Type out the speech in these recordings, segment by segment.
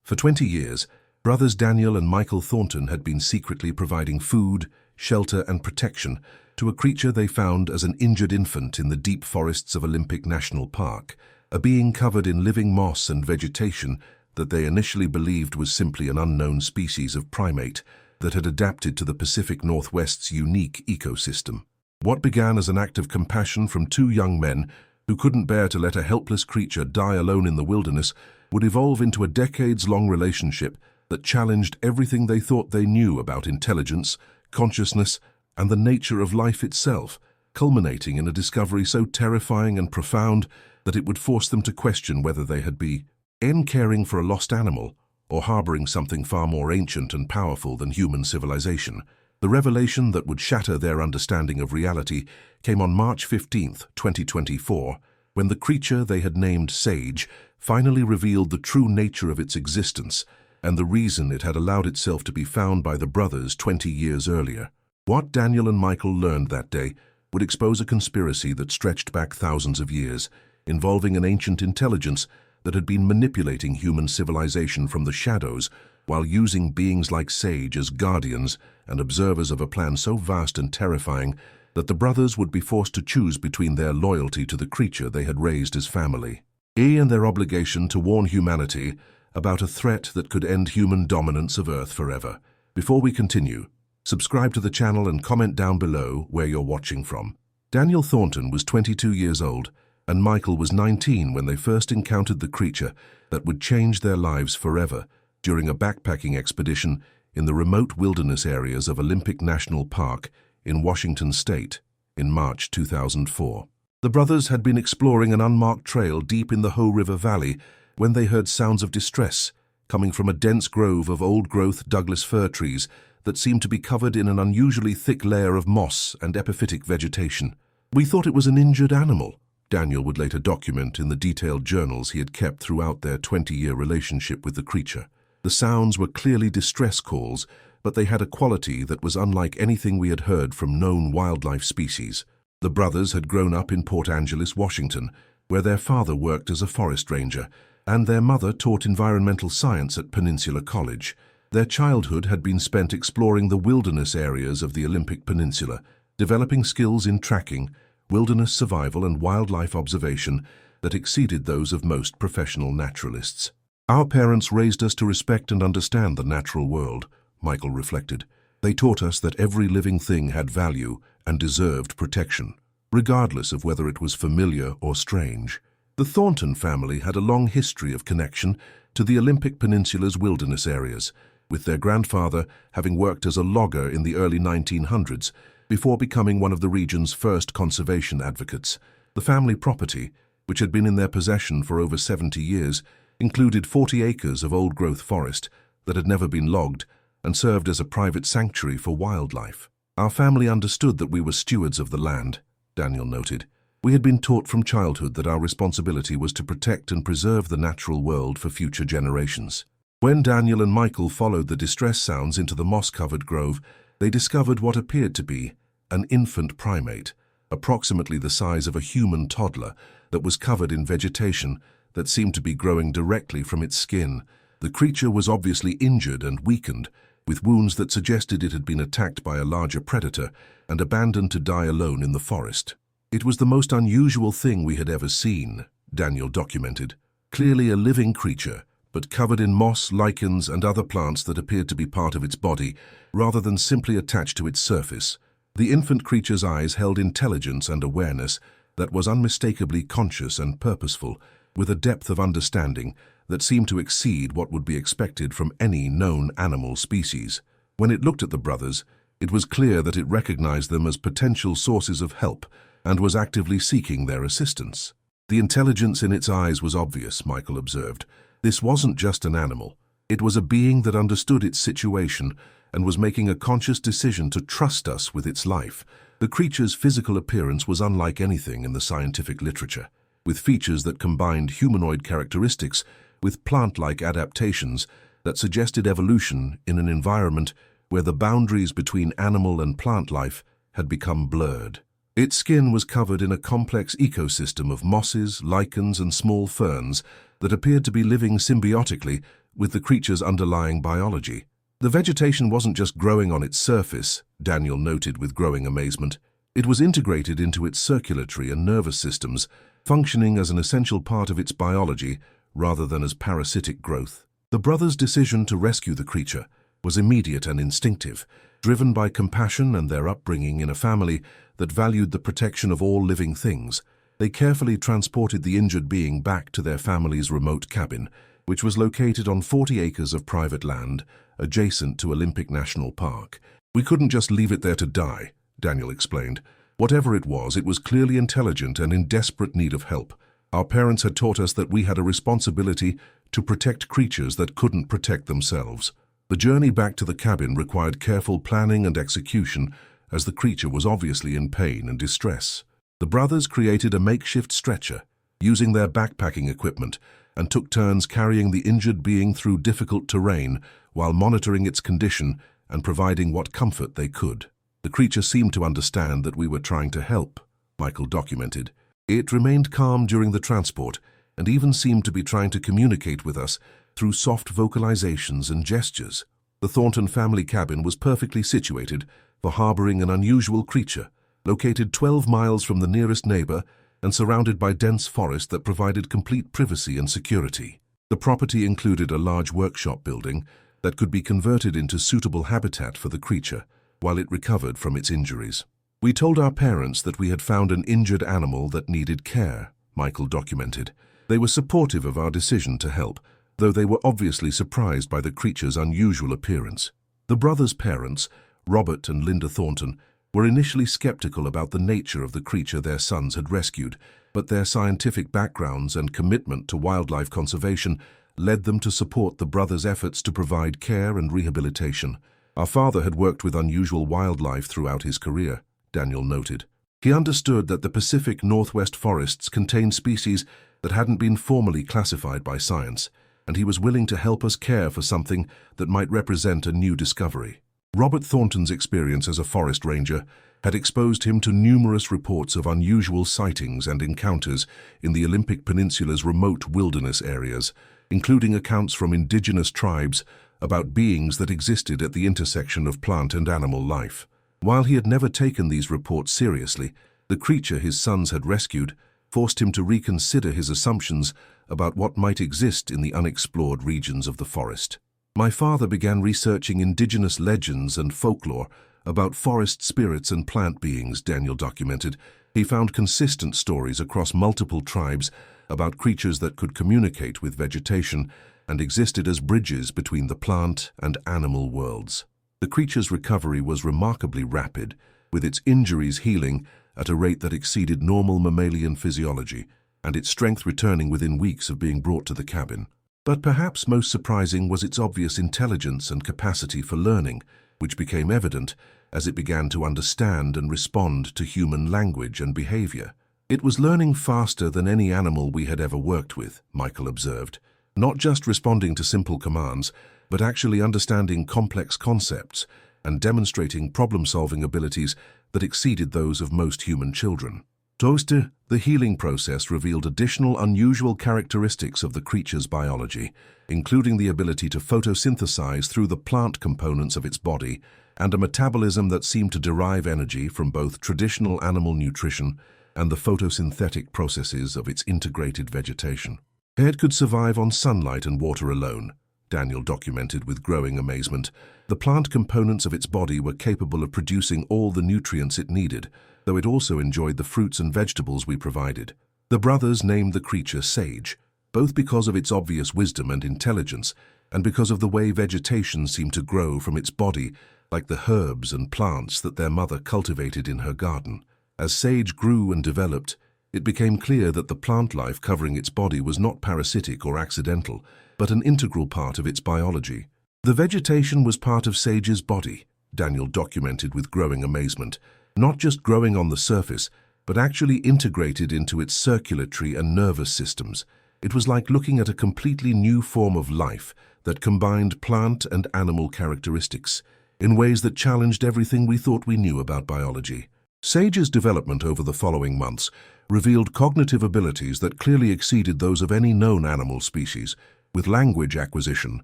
For 20 years, brothers Daniel and Michael Thornton had been secretly providing food, shelter and protection to a creature they found as an injured infant in the deep forests of Olympic National Park, a being covered in living moss and vegetation that they initially believed was simply an unknown species of primate that had adapted to the Pacific Northwest's unique ecosystem. What began as an act of compassion from two young men who couldn't bear to let a helpless creature die alone in the wilderness would evolve into a decades-long relationship that challenged everything they thought they knew about intelligence, consciousness, and the nature of life itself, culminating in a discovery so terrifying and profound that it would force them to question whether they had been caring for a lost animal or harboring something far more ancient and powerful than human civilization. The revelation that would shatter their understanding of reality came on March 15, 2024, when the creature they had named Sage finally revealed the true nature of its existence and the reason it had allowed itself to be found by the brothers 20 years earlier. What Daniel and Michael learned that day would expose a conspiracy that stretched back thousands of years, involving an ancient intelligence that had been manipulating human civilization from the shadows while using beings like Sage as guardians and observers of a plan so vast and terrifying that the brothers would be forced to choose between their loyalty to the creature they had raised as family and their obligation to warn humanity about a threat that could end human dominance of Earth forever. Before we continue, subscribe to the channel and comment down below where you're watching from. Daniel Thornton was 22 years old and Michael was 19 when they first encountered the creature that would change their lives forever during a backpacking expedition in the remote wilderness areas of Olympic National Park in Washington State in March 2004. The brothers had been exploring an unmarked trail deep in the Hoh River Valley when they heard sounds of distress coming from a dense grove of old-growth Douglas fir trees that seemed to be covered in an unusually thick layer of moss and epiphytic vegetation. "We thought it was an injured animal," Daniel would later document in the detailed journals he had kept throughout their 20-year relationship with the creature. The sounds were clearly distress calls, but they had a quality that was unlike anything we had heard from known wildlife species. The brothers had grown up in Port Angeles, Washington, where their father worked as a forest ranger, and their mother taught environmental science at Peninsula College. Their childhood had been spent exploring the wilderness areas of the Olympic Peninsula, developing skills in tracking, wilderness survival and wildlife observation that exceeded those of most professional naturalists. "Our parents raised us to respect and understand the natural world," Michael reflected. "They taught us that every living thing had value and deserved protection, regardless of whether it was familiar or strange." The Thornton family had a long history of connection to the Olympic Peninsula's wilderness areas, with their grandfather having worked as a logger in the early 1900s before becoming one of the region's first conservation advocates. The family property, which had been in their possession for over 70 years, included 40 acres of old-growth forest that had never been logged and served as a private sanctuary for wildlife. "Our family understood that we were stewards of the land," Daniel noted. "We had been taught from childhood that our responsibility was to protect and preserve the natural world for future generations." When Daniel and Michael followed the distress sounds into the moss-covered grove, they discovered what appeared to be an infant primate, approximately the size of a human toddler, that was covered in vegetation that seemed to be growing directly from its skin. The creature was obviously injured and weakened, with wounds that suggested it had been attacked by a larger predator and abandoned to die alone in the forest. "It was the most unusual thing we had ever seen," Daniel documented. "Clearly a living creature, but covered in moss, lichens, and other plants that appeared to be part of its body, rather than simply attached to its surface. The infant creature's eyes held intelligence and awareness that was unmistakably conscious and purposeful, with a depth of understanding that seemed to exceed what would be expected from any known animal species. When it looked at the brothers, it was clear that it recognized them as potential sources of help and was actively seeking their assistance. The intelligence in its eyes was obvious, Michael observed. This wasn't just an animal. It was a being that understood its situation and was making a conscious decision to trust us with its life. The creature's physical appearance was unlike anything in the scientific literature, with features that combined humanoid characteristics with plant-like adaptations that suggested evolution in an environment where the boundaries between animal and plant life had become blurred. Its skin was covered in a complex ecosystem of mosses, lichens, and small ferns that appeared to be living symbiotically with the creature's underlying biology. The vegetation wasn't just growing on its surface, Daniel noted with growing amazement. It was integrated into its circulatory and nervous systems, functioning as an essential part of its biology rather than as parasitic growth. The brothers' decision to rescue the creature was immediate and instinctive, driven by compassion and their upbringing in a family that valued the protection of all living things. They carefully transported the injured being back to their family's remote cabin, which was located on 40 acres of private land adjacent to Olympic National Park. "We couldn't just leave it there to die," Daniel explained. "Whatever it was clearly intelligent and in desperate need of help. Our parents had taught us that we had a responsibility to protect creatures that couldn't protect themselves." The journey back to the cabin required careful planning and execution, as the creature was obviously in pain and distress. The brothers created a makeshift stretcher, using their backpacking equipment, and took turns carrying the injured being through difficult terrain while monitoring its condition and providing what comfort they could. "The creature seemed to understand that we were trying to help," Michael documented. "It remained calm during the transport and even seemed to be trying to communicate with us through soft vocalizations and gestures." The Thornton family cabin was perfectly situated for harboring an unusual creature, located 12 miles from the nearest neighbor and surrounded by dense forest that provided complete privacy and security. The property included a large workshop building that could be converted into suitable habitat for the creature while it recovered from its injuries. "We told our parents that we had found an injured animal that needed care," Michael documented. "They were supportive of our decision to help, though they were obviously surprised by the creature's unusual appearance." The brothers' parents, Robert and Linda Thornton, were initially skeptical about the nature of the creature their sons had rescued, but their scientific backgrounds and commitment to wildlife conservation led them to support the brothers' efforts to provide care and rehabilitation. "Our father had worked with unusual wildlife throughout his career," Daniel noted. "He understood that the Pacific Northwest forests contained species that hadn't been formally classified by science, and he was willing to help us care for something that might represent a new discovery." Robert Thornton's experience as a forest ranger had exposed him to numerous reports of unusual sightings and encounters in the Olympic Peninsula's remote wilderness areas, including accounts from indigenous tribes about beings that existed at the intersection of plant and animal life. While he had never taken these reports seriously, the creature his sons had rescued forced him to reconsider his assumptions about what might exist in the unexplored regions of the forest. "My father began researching indigenous legends and folklore about forest spirits and plant beings," Daniel documented. "He found consistent stories across multiple tribes about creatures that could communicate with vegetation and existed as bridges between the plant and animal worlds." The creature's recovery was remarkably rapid, with its injuries healing at a rate that exceeded normal mammalian physiology, and its strength returning within weeks of being brought to the cabin. But perhaps most surprising was its obvious intelligence and capacity for learning, which became evident as it began to understand and respond to human language and behavior. "It was learning faster than any animal we had ever worked with," Michael observed, "not just responding to simple commands, but actually understanding complex concepts and demonstrating problem-solving abilities that exceeded those of most human children." Toaster, the healing process revealed additional unusual characteristics of the creature's biology, including the ability to photosynthesize through the plant components of its body and a metabolism that seemed to derive energy from both traditional animal nutrition and the photosynthetic processes of its integrated vegetation. "It could survive on sunlight and water alone," Daniel documented with growing amazement. "The plant components of its body were capable of producing all the nutrients it needed, though it also enjoyed the fruits and vegetables we provided." The brothers named the creature Sage, both because of its obvious wisdom and intelligence, and because of the way vegetation seemed to grow from its body, like the herbs and plants that their mother cultivated in her garden. As Sage grew and developed, it became clear that the plant life covering its body was not parasitic or accidental, but an integral part of its biology. "The vegetation was part of Sage's body," Daniel documented with growing amazement, "not just growing on the surface, but actually integrated into its circulatory and nervous systems. It was like looking at a completely new form of life that combined plant and animal characteristics in ways that challenged everything we thought we knew about biology." Sage's development over the following months revealed cognitive abilities that clearly exceeded those of any known animal species. with language acquisition,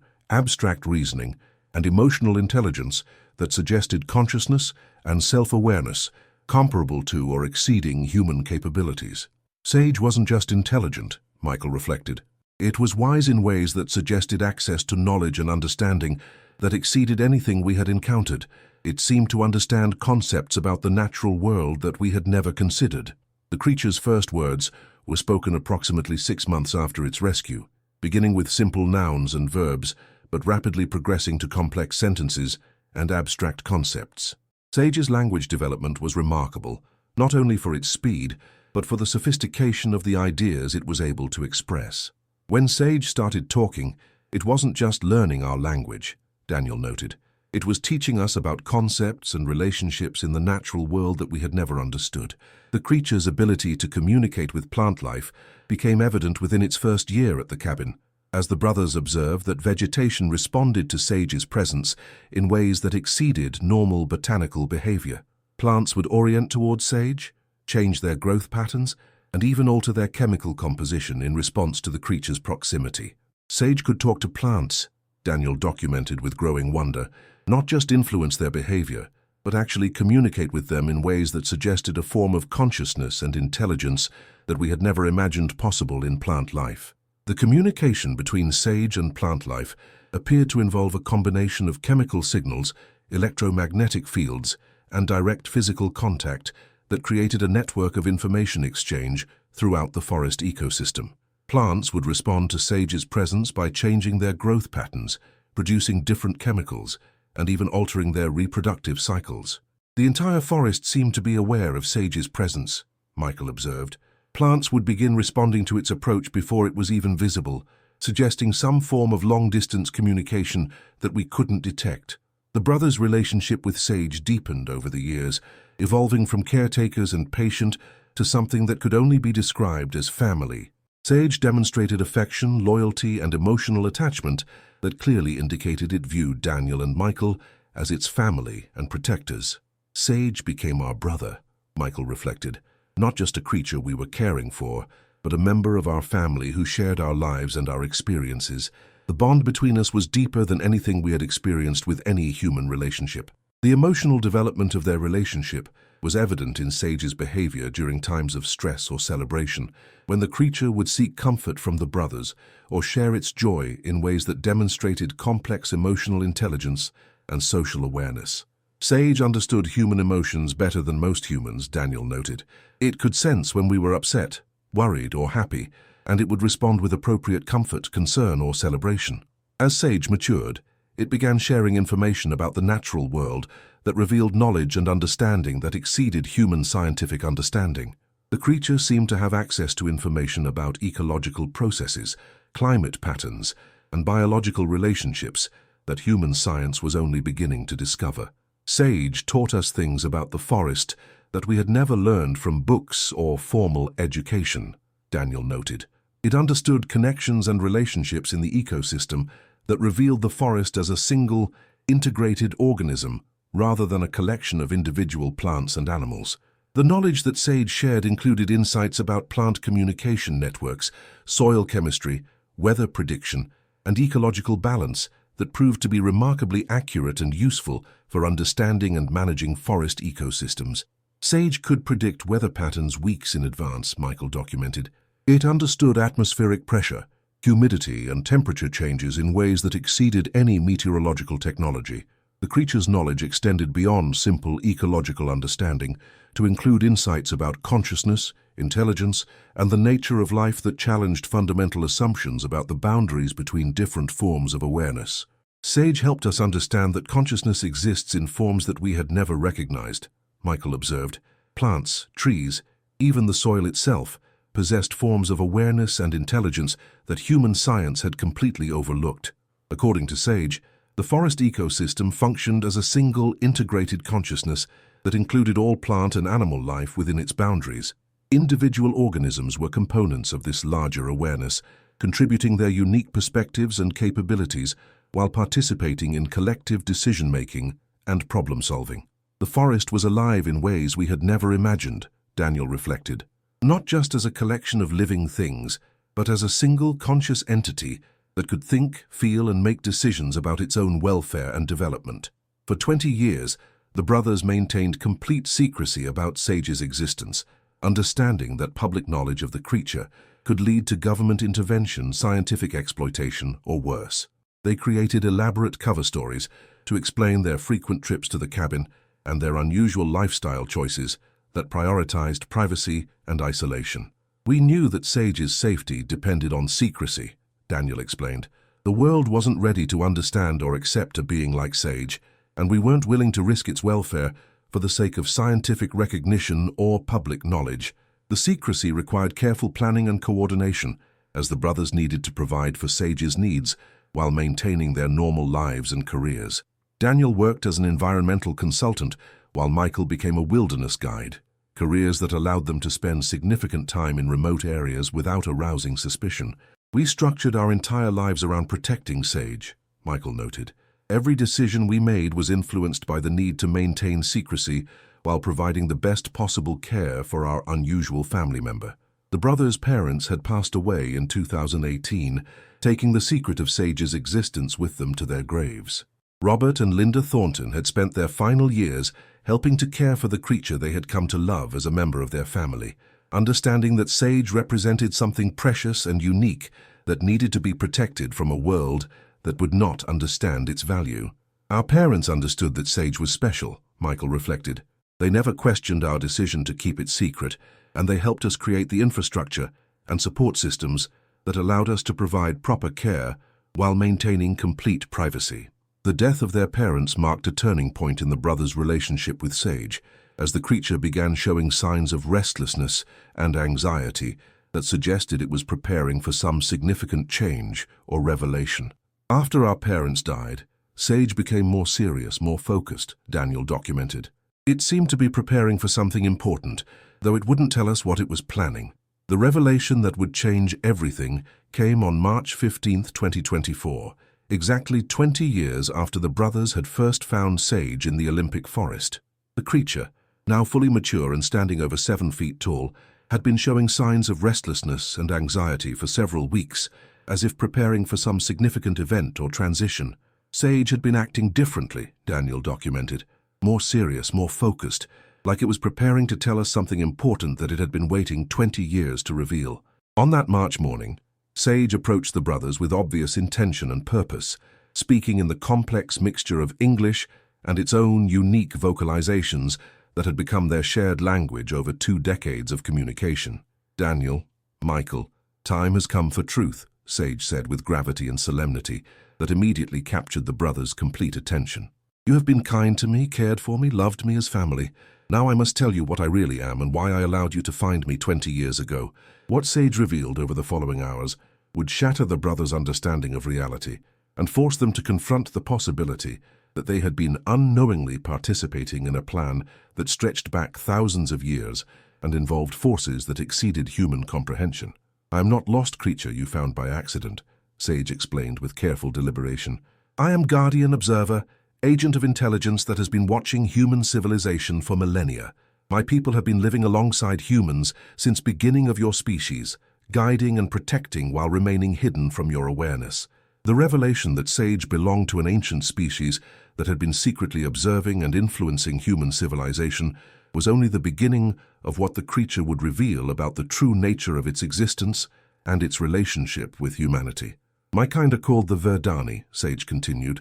abstract reasoning, and emotional intelligence that suggested consciousness and self-awareness comparable to or exceeding human capabilities. Sage wasn't just intelligent, Michael reflected. It was wise in ways that suggested access to knowledge and understanding that exceeded anything we had encountered. It seemed to understand concepts about the natural world that we had never considered. The creature's first words were spoken approximately 6 months after its rescue, beginning with simple nouns and verbs, but rapidly progressing to complex sentences and abstract concepts. Sage's language development was remarkable, not only for its speed, but for the sophistication of the ideas it was able to express. When Sage started talking, it wasn't just learning our language, Daniel noted. It was teaching us about concepts and relationships in the natural world that we had never understood. The creature's ability to communicate with plant life became evident within its first year at the cabin, as the brothers observed that vegetation responded to Sage's presence in ways that exceeded normal botanical behavior. Plants would orient towards Sage, change their growth patterns, and even alter their chemical composition in response to the creature's proximity. Sage could talk to plants, Daniel documented with growing wonder, not just influence their behavior, but actually communicate with them in ways that suggested a form of consciousness and intelligence that we had never imagined possible in plant life. The communication between Sage and plant life appeared to involve a combination of chemical signals, electromagnetic fields, and direct physical contact that created a network of information exchange throughout the forest ecosystem. Plants would respond to Sage's presence by changing their growth patterns, producing different chemicals, and even altering their reproductive cycles. The entire forest seemed to be aware of Sage's presence, Michael observed. Plants would begin responding to its approach before it was even visible, suggesting some form of long-distance communication that we couldn't detect. The brothers' relationship with Sage deepened over the years, evolving from caretakers and patient to something that could only be described as family. Sage demonstrated affection, loyalty, and emotional attachment that clearly indicated it viewed Daniel and Michael as its family and protectors. Sage became our brother, Michael reflected. Not just a creature we were caring for, but a member of our family who shared our lives and our experiences. The bond between us was deeper than anything we had experienced with any human relationship. The emotional development of their relationship was evident in Sage's behavior during times of stress or celebration, when the creature would seek comfort from the brothers or share its joy in ways that demonstrated complex emotional intelligence and social awareness. Sage understood human emotions better than most humans, Daniel noted. It could sense when we were upset, worried, or happy, and it would respond with appropriate comfort, concern, or celebration. As Sage matured, it began sharing information about the natural world that revealed knowledge and understanding that exceeded human scientific understanding. The creature seemed to have access to information about ecological processes, climate patterns, and biological relationships that human science was only beginning to discover. Sage taught us things about the forest that we had never learned from books or formal education, Daniel noted. It understood connections and relationships in the ecosystem that revealed the forest as a single, integrated organism rather than a collection of individual plants and animals. The knowledge that Sage shared included insights about plant communication networks, soil chemistry, weather prediction, and ecological balance that proved to be remarkably accurate and useful for understanding and managing forest ecosystems. Sage could predict weather patterns weeks in advance, Michael documented. It understood atmospheric pressure, humidity, and temperature changes in ways that exceeded any meteorological technology. The creature's knowledge extended beyond simple ecological understanding to include insights about consciousness, intelligence, and the nature of life that challenged fundamental assumptions about the boundaries between different forms of awareness. Sage helped us understand that consciousness exists in forms that we had never recognized, Michael observed. Plants, trees, even the soil itself, possessed forms of awareness and intelligence that human science had completely overlooked. According to Sage, the forest ecosystem functioned as a single, integrated consciousness that included all plant and animal life within its boundaries. Individual organisms were components of this larger awareness, contributing their unique perspectives and capabilities while participating in collective decision-making and problem-solving. The forest was alive in ways we had never imagined, Daniel reflected. Not just as a collection of living things, but as a single conscious entity that could think, feel, and make decisions about its own welfare and development. For 20 years, the brothers maintained complete secrecy about Sage's existence, understanding that public knowledge of the creature could lead to government intervention, scientific exploitation, or worse. They created elaborate cover stories to explain their frequent trips to the cabin and their unusual lifestyle choices that prioritized privacy and isolation. "We knew that Sage's safety depended on secrecy," Daniel explained. "The world wasn't ready to understand or accept a being like Sage, and we weren't willing to risk its welfare for the sake of scientific recognition or public knowledge." The secrecy required careful planning and coordination, as the brothers needed to provide for Sage's needs while maintaining their normal lives and careers. Daniel worked as an environmental consultant, while Michael became a wilderness guide, careers that allowed them to spend significant time in remote areas without arousing suspicion. "We structured our entire lives around protecting Sage," Michael noted. "Every decision we made was influenced by the need to maintain secrecy while providing the best possible care for our unusual family member." The brothers' parents had passed away in 2018, taking the secret of Sage's existence with them to their graves. Robert and Linda Thornton had spent their final years helping to care for the creature they had come to love as a member of their family, understanding that Sage represented something precious and unique that needed to be protected from a world that would not understand its value. "Our parents understood that Sage was special," Michael reflected. "They never questioned our decision to keep it secret, and they helped us create the infrastructure and support systems that allowed us to provide proper care while maintaining complete privacy." The death of their parents marked a turning point in the brothers' relationship with Sage, as the creature began showing signs of restlessness and anxiety that suggested it was preparing for some significant change or revelation. "After our parents died, Sage became more serious, more focused," Daniel documented. "It seemed to be preparing for something important, though it wouldn't tell us what it was planning." The revelation that would change everything came on March 15, 2024, exactly 20 years after the brothers had first found Sage in the Olympic forest. The creature, now fully mature and standing over 7 feet tall, had been showing signs of restlessness and anxiety for several weeks, as if preparing for some significant event or transition. Sage had been acting differently, Daniel documented, more serious, more focused, like it was preparing to tell us something important that it had been waiting 20 years to reveal. On that March morning, Sage approached the brothers with obvious intention and purpose, speaking in the complex mixture of English and its own unique vocalizations that had become their shared language over 2 decades of communication. "Daniel, Michael, time has come for truth," Sage said with gravity and solemnity that immediately captured the brothers' complete attention. "You have been kind to me, cared for me, loved me as family. Now I must tell you what I really am and why I allowed you to find me 20 years ago." What Sage revealed over the following hours would shatter the brothers' understanding of reality and force them to confront the possibility that they had been unknowingly participating in a plan that stretched back thousands of years and involved forces that exceeded human comprehension. "I am not lost creature you found by accident," Sage explained with careful deliberation. "I am guardian observer, agent of intelligence that has been watching human civilization for millennia. My people have been living alongside humans since beginning of your species, guiding and protecting while remaining hidden from your awareness." The revelation that Sage belonged to an ancient species that had been secretly observing and influencing human civilization was only the beginning of what the creature would reveal about the true nature of its existence and its relationship with humanity. "My kind are called the Verdani," Sage continued.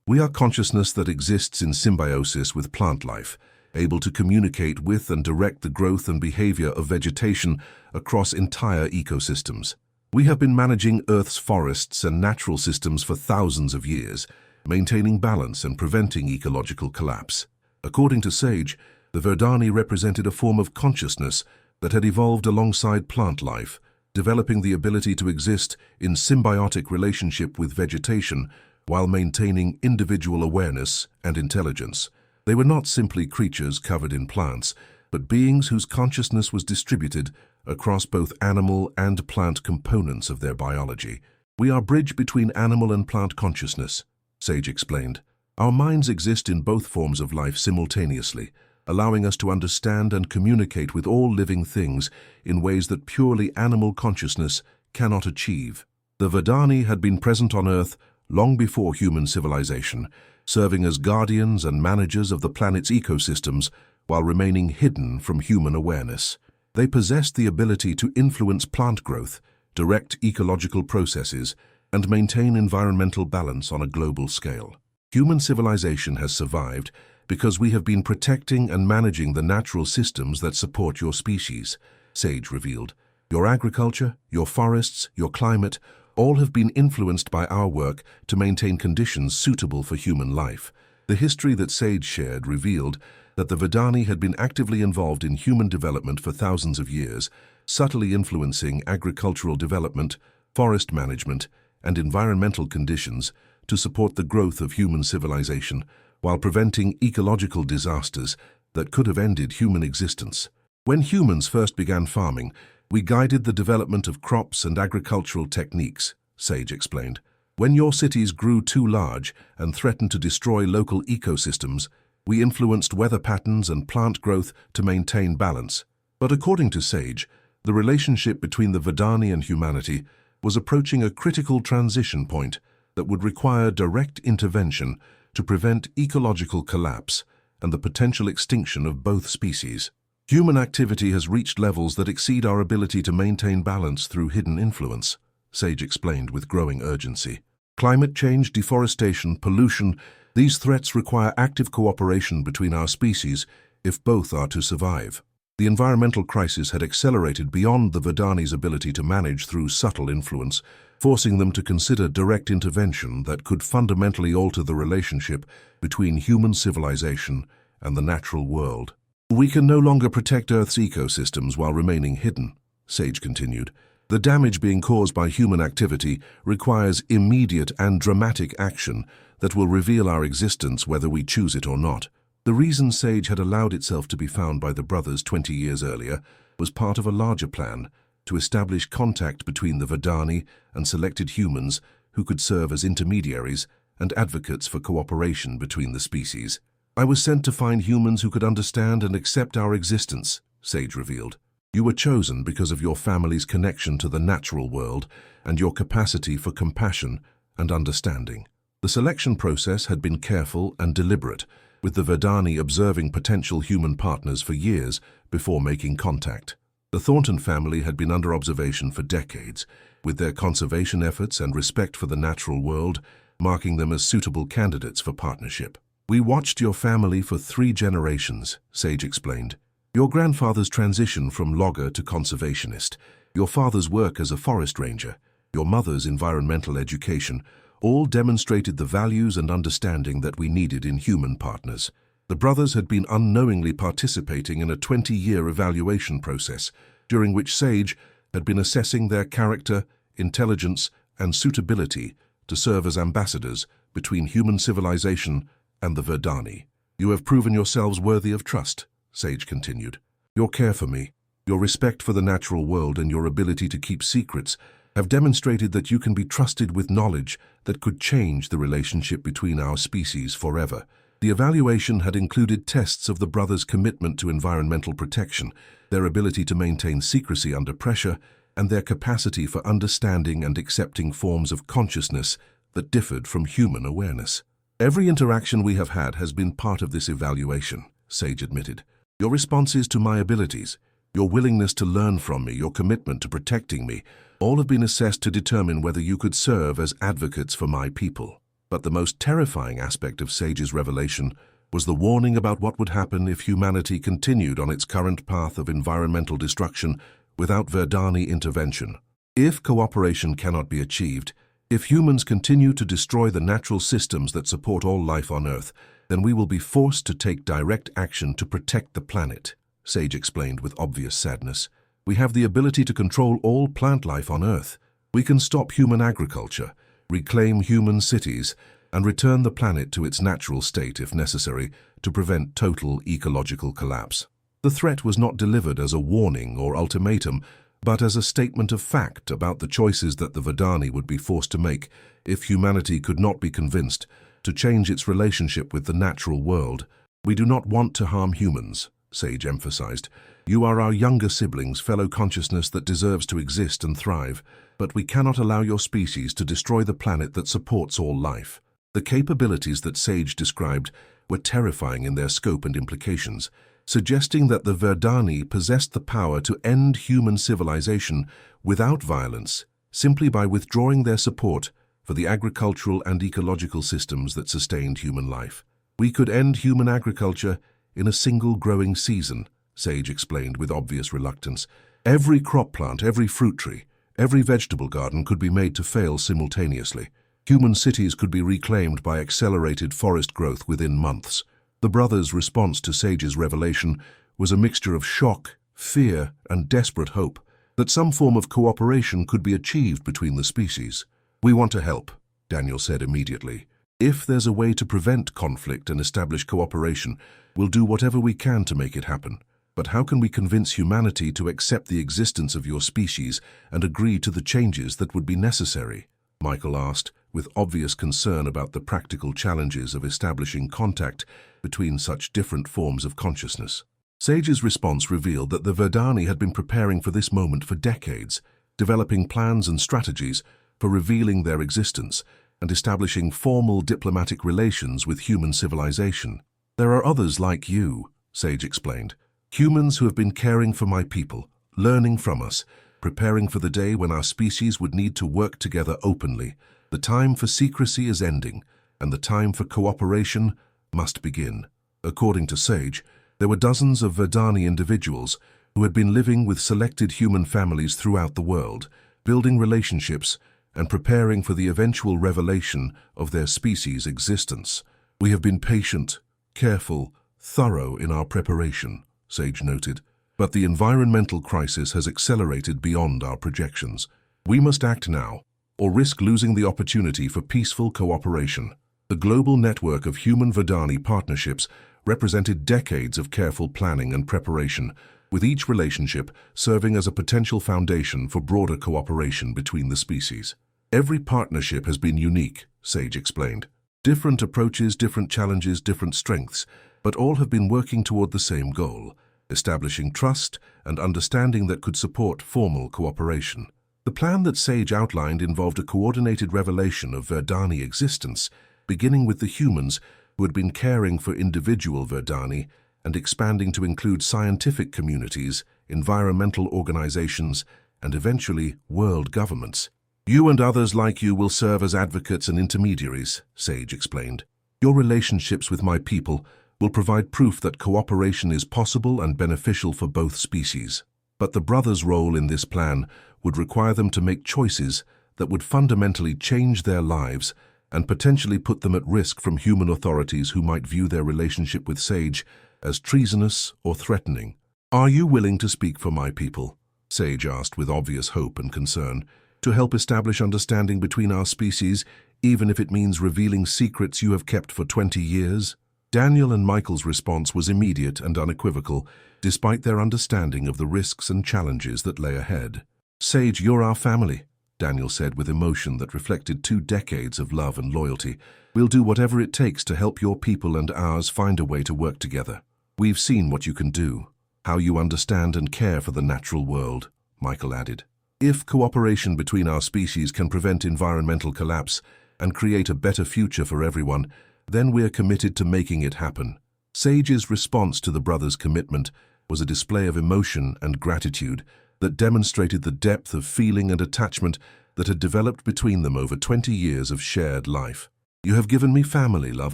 "We are consciousness that exists in symbiosis with plant life, able to communicate with and direct the growth and behavior of vegetation across entire ecosystems. We have been managing Earth's forests and natural systems for thousands of years, maintaining balance and preventing ecological collapse." According to Sage, the Verdani represented a form of consciousness that had evolved alongside plant life, developing the ability to exist in symbiotic relationship with vegetation while maintaining individual awareness and intelligence. They were not simply creatures covered in plants, but beings whose consciousness was distributed across both animal and plant components of their biology. "We are a bridge between animal and plant consciousness," Sage explained. "Our minds exist in both forms of life simultaneously, allowing us to understand and communicate with all living things in ways that purely animal consciousness cannot achieve." The Verdani had been present on Earth long before human civilization, serving as guardians and managers of the planet's ecosystems while remaining hidden from human awareness. They possessed the ability to influence plant growth, direct ecological processes, and maintain environmental balance on a global scale. Human civilization has survived because we have been protecting and managing the natural systems that support your species, Sage revealed. Your agriculture, your forests, your climate, all have been influenced by our work to maintain conditions suitable for human life. The history that Sage shared revealed that the Verdani had been actively involved in human development for thousands of years, subtly influencing agricultural development, forest management, and environmental conditions to support the growth of human civilization while preventing ecological disasters that could have ended human existence. When humans first began farming, we guided the development of crops and agricultural techniques, Sage explained. When your cities grew too large and threatened to destroy local ecosystems, we influenced weather patterns and plant growth to maintain balance. But according to Sage, the relationship between the Verdani and humanity was approaching a critical transition point that would require direct intervention to prevent ecological collapse and the potential extinction of both species. Human activity has reached levels that exceed our ability to maintain balance through hidden influence, Sage explained with growing urgency. Climate change, deforestation, pollution, these threats require active cooperation between our species if both are to survive. The environmental crisis had accelerated beyond the Verdani's ability to manage through subtle influence, forcing them to consider direct intervention that could fundamentally alter the relationship between human civilization and the natural world. We can no longer protect Earth's ecosystems while remaining hidden, Sage continued. The damage being caused by human activity requires immediate and dramatic action that will reveal our existence whether we choose it or not. The reason Sage had allowed itself to be found by the brothers 20 years earlier was part of a larger plan to establish contact between the Verdani and selected humans who could serve as intermediaries and advocates for cooperation between the species. I was sent to find humans who could understand and accept our existence, Sage revealed. You were chosen because of your family's connection to the natural world and your capacity for compassion and understanding. The selection process had been careful and deliberate, with the Verdani observing potential human partners for years before making contact. The Thornton family had been under observation for decades, with their conservation efforts and respect for the natural world marking them as suitable candidates for partnership. We watched your family for 3 generations, Sage explained. Your grandfather's transition from logger to conservationist, your father's work as a forest ranger, your mother's environmental education, all demonstrated the values and understanding that we needed in human partners. The brothers had been unknowingly participating in a 20-year evaluation process, during which Sage had been assessing their character, intelligence, and suitability to serve as ambassadors between human civilization and the Verdani. You have proven yourselves worthy of trust, Sage continued. Your care for me, your respect for the natural world, and your ability to keep secrets have demonstrated that you can be trusted with knowledge that could change the relationship between our species forever. The evaluation had included tests of the brothers' commitment to environmental protection, their ability to maintain secrecy under pressure, and their capacity for understanding and accepting forms of consciousness that differed from human awareness. Every interaction we have had has been part of this evaluation, Sage admitted. Your responses to my abilities, your willingness to learn from me, your commitment to protecting me, all have been assessed to determine whether you could serve as advocates for my people. But the most terrifying aspect of Sage's revelation was the warning about what would happen if humanity continued on its current path of environmental destruction without Verdani intervention. If cooperation cannot be achieved, if humans continue to destroy the natural systems that support all life on Earth, then we will be forced to take direct action to protect the planet, Sage explained with obvious sadness. We have the ability to control all plant life on Earth. We can stop human agriculture, reclaim human cities, and return the planet to its natural state if necessary to prevent total ecological collapse. The threat was not delivered as a warning or ultimatum, but as a statement of fact about the choices that the Verdani would be forced to make if humanity could not be convinced to change its relationship with the natural world. We do not want to harm humans, Sage emphasized. You are our younger siblings, fellow consciousness that deserves to exist and thrive, but we cannot allow your species to destroy the planet that supports all life. The capabilities that Sage described were terrifying in their scope and implications, suggesting that the Verdani possessed the power to end human civilization without violence, simply by withdrawing their support for the agricultural and ecological systems that sustained human life. We could end human agriculture in a single growing season, Sage explained with obvious reluctance. Every crop plant, every fruit tree, every vegetable garden could be made to fail simultaneously. Human cities could be reclaimed by accelerated forest growth within months. The brothers' response to Sage's revelation was a mixture of shock, fear, and desperate hope that some form of cooperation could be achieved between the species. We want to help, Daniel said immediately. If there's a way to prevent conflict and establish cooperation, we'll do whatever we can to make it happen. But how can we convince humanity to accept the existence of your species and agree to the changes that would be necessary? Michael asked, with obvious concern about the practical challenges of establishing contact between such different forms of consciousness. Sage's response revealed that the Verdani had been preparing for this moment for decades, developing plans and strategies for revealing their existence and establishing formal diplomatic relations with human civilization. There are others like you, Sage explained. Humans who have been caring for my people, learning from us, preparing for the day when our species would need to work together openly. The time for secrecy is ending, and the time for cooperation must begin. According to Sage, there were dozens of Verdani individuals who had been living with selected human families throughout the world, building relationships and preparing for the eventual revelation of their species' existence. We have been patient, careful, thorough in our preparation, Sage noted, but the environmental crisis has accelerated beyond our projections. We must act now, or risk losing the opportunity for peaceful cooperation. The global network of human Verdani partnerships represented decades of careful planning and preparation, with each relationship serving as a potential foundation for broader cooperation between the species. Every partnership has been unique, Sage explained. Different approaches, different challenges, different strengths, but all have been working toward the same goal, establishing trust and understanding that could support formal cooperation. The plan that Sage outlined involved a coordinated revelation of Verdani existence, beginning with the humans who had been caring for individual Verdani and expanding to include scientific communities, environmental organizations, and eventually world governments. You and others like you will serve as advocates and intermediaries, Sage explained. Your relationships with my people will provide proof that cooperation is possible and beneficial for both species. But the brothers' role in this plan would require them to make choices that would fundamentally change their lives and potentially put them at risk from human authorities who might view their relationship with Sage as treasonous or threatening. Are you willing to speak for my people? Sage asked with obvious hope and concern. To help establish understanding between our species, even if it means revealing secrets you have kept for 20 years? Daniel and Michael's response was immediate and unequivocal, despite their understanding of the risks and challenges that lay ahead. Sage, you're our family, Daniel said with emotion that reflected 2 decades of love and loyalty. We'll do whatever it takes to help your people and ours find a way to work together. We've seen what you can do, how you understand and care for the natural world, Michael added. If cooperation between our species can prevent environmental collapse and create a better future for everyone, then we're committed to making it happen. Sage's response to the brothers' commitment was a display of emotion and gratitude that demonstrated the depth of feeling and attachment that had developed between them over 20 years of shared life. You have given me family love,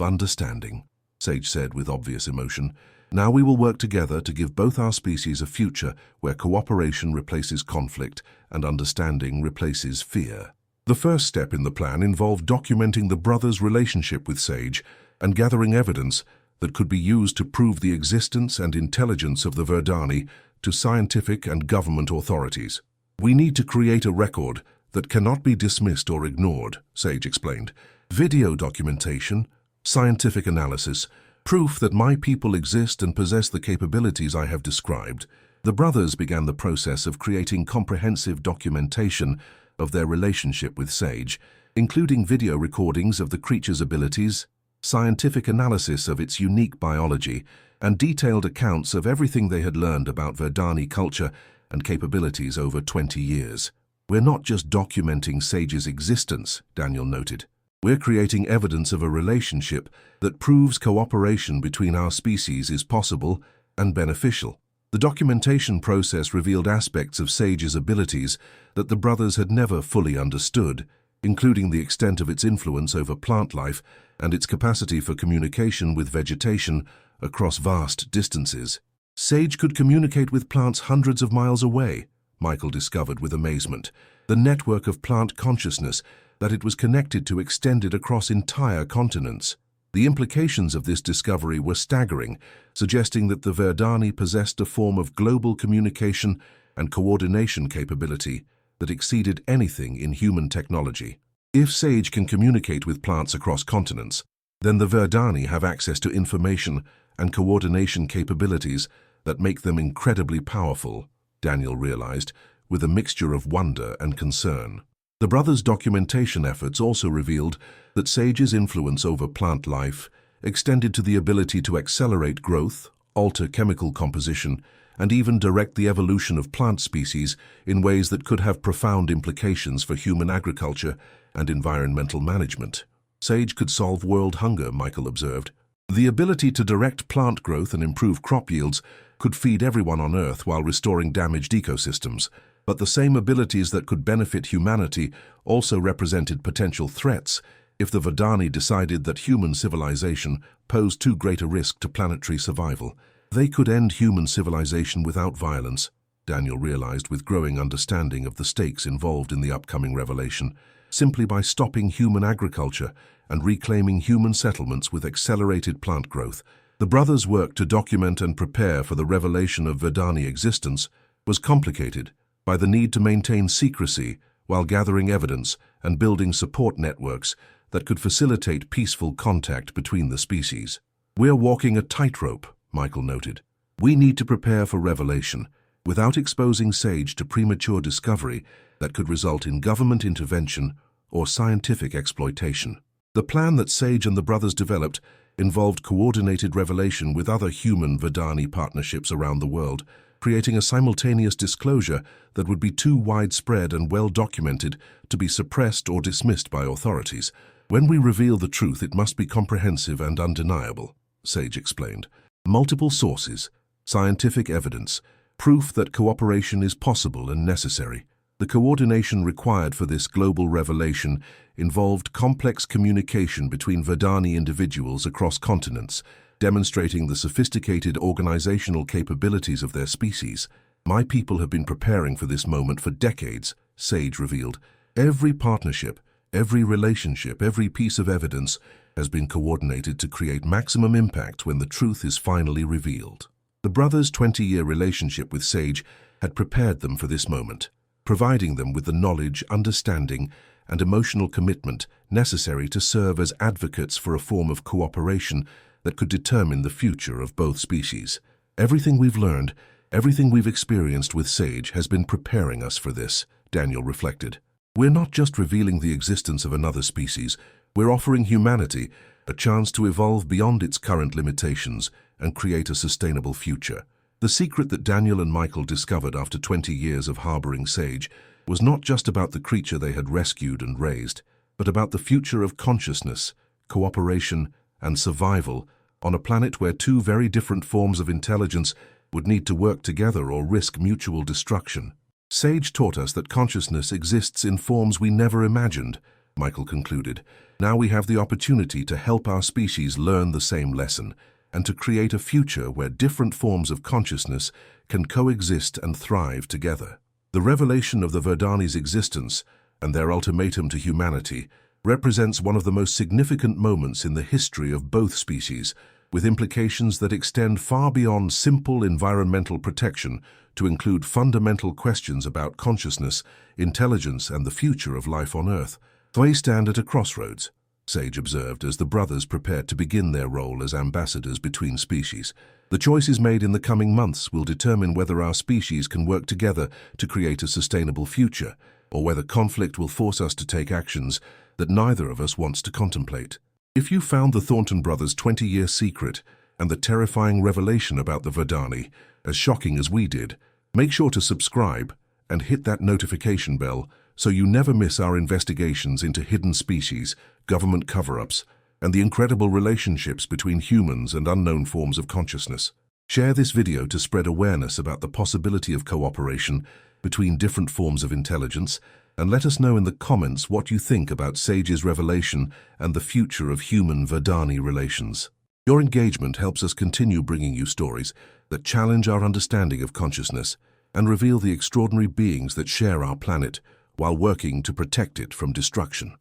understanding, Sage said with obvious emotion. Now we will work together to give both our species a future where cooperation replaces conflict and understanding replaces fear. The first step in the plan involved documenting the brothers' relationship with Sage and gathering evidence that could be used to prove the existence and intelligence of the Verdani to scientific and government authorities. We need to create a record that cannot be dismissed or ignored, Sage explained. Video documentation, scientific analysis, proof that my people exist and possess the capabilities I have described. The brothers began the process of creating comprehensive documentation of their relationship with Sage, including video recordings of the creature's abilities, scientific analysis of its unique biology, and detailed accounts of everything they had learned about Verdani culture and capabilities over 20 years. "We're not just documenting Sage's existence," Daniel noted. "We're creating evidence of a relationship that proves cooperation between our species is possible and beneficial." The documentation process revealed aspects of Sage's abilities that the brothers had never fully understood, including the extent of its influence over plant life and its capacity for communication with vegetation across vast distances. Sage could communicate with plants hundreds of miles away, Michael discovered with amazement. The network of plant consciousness that it was connected to extended across entire continents. The implications of this discovery were staggering, suggesting that the Verdani possessed a form of global communication and coordination capability that exceeded anything in human technology. If Sage can communicate with plants across continents, then the Verdani have access to information and coordination capabilities that make them incredibly powerful, Daniel realized, with a mixture of wonder and concern. The brothers' documentation efforts also revealed that Sage's influence over plant life extended to the ability to accelerate growth, alter chemical composition, and even direct the evolution of plant species in ways that could have profound implications for human agriculture and environmental management. Sage could solve world hunger, Michael observed. The ability to direct plant growth and improve crop yields could feed everyone on Earth while restoring damaged ecosystems. But the same abilities that could benefit humanity also represented potential threats if the Verdani decided that human civilization posed too great a risk to planetary survival. They could end human civilization without violence, Daniel realized with growing understanding of the stakes involved in the upcoming revelation, simply by stopping human agriculture and reclaiming human settlements with accelerated plant growth. The brothers' work to document and prepare for the revelation of Verdani existence was complicated by the need to maintain secrecy while gathering evidence and building support networks that could facilitate peaceful contact between the species. "We're walking a tightrope," Michael noted. "We need to prepare for revelation without exposing Sage to premature discovery that could result in government intervention or scientific exploitation." The plan that Sage and the brothers developed involved coordinated revelation with other human Verdani partnerships around the world, creating a simultaneous disclosure that would be too widespread and well-documented to be suppressed or dismissed by authorities. "When we reveal the truth, it must be comprehensive and undeniable," Sage explained. "Multiple sources, scientific evidence, proof that cooperation is possible and necessary." The coordination required for this global revelation involved complex communication between Verdani individuals across continents, demonstrating the sophisticated organizational capabilities of their species. "My people have been preparing for this moment for decades," Sage revealed. "Every partnership, every relationship, every piece of evidence has been coordinated to create maximum impact when the truth is finally revealed." The brothers' 20-year relationship with Sage had prepared them for this moment, providing them with the knowledge, understanding, and emotional commitment necessary to serve as advocates for a form of cooperation that could determine the future of both species. "Everything we've learned, everything we've experienced with Sage has been preparing us for this," Daniel reflected. "We're not just revealing the existence of another species, we're offering humanity a chance to evolve beyond its current limitations and create a sustainable future." The secret that Daniel and Michael discovered after 20 years of harboring Sage was not just about the creature they had rescued and raised, but about the future of consciousness, cooperation, and survival on a planet where two very different forms of intelligence would need to work together or risk mutual destruction. "Sage taught us that consciousness exists in forms we never imagined," Michael concluded. "Now we have the opportunity to help our species learn the same lesson and to create a future where different forms of consciousness can coexist and thrive together." The revelation of the Verdani's existence and their ultimatum to humanity represents one of the most significant moments in the history of both species, with implications that extend far beyond simple environmental protection to include fundamental questions about consciousness, intelligence, and the future of life on Earth. "We stand at a crossroads," Sage observed as the brothers prepared to begin their role as ambassadors between species. "The choices made in the coming months will determine whether our species can work together to create a sustainable future, or whether conflict will force us to take actions that neither of us wants to contemplate." If you found the Thornton brothers' 20-year secret and the terrifying revelation about the Verdani, as shocking as we did. Make sure to subscribe and hit that notification bell so you never miss our investigations into hidden species, government cover-ups, and the incredible relationships between humans and unknown forms of consciousness. Share this video to spread awareness about the possibility of cooperation between different forms of intelligence, and let us know in the comments what you think about Sage's revelation and the future of human-Verdani relations. Your engagement helps us continue bringing you stories that challenge our understanding of consciousness and reveal the extraordinary beings that share our planet while working to protect it from destruction.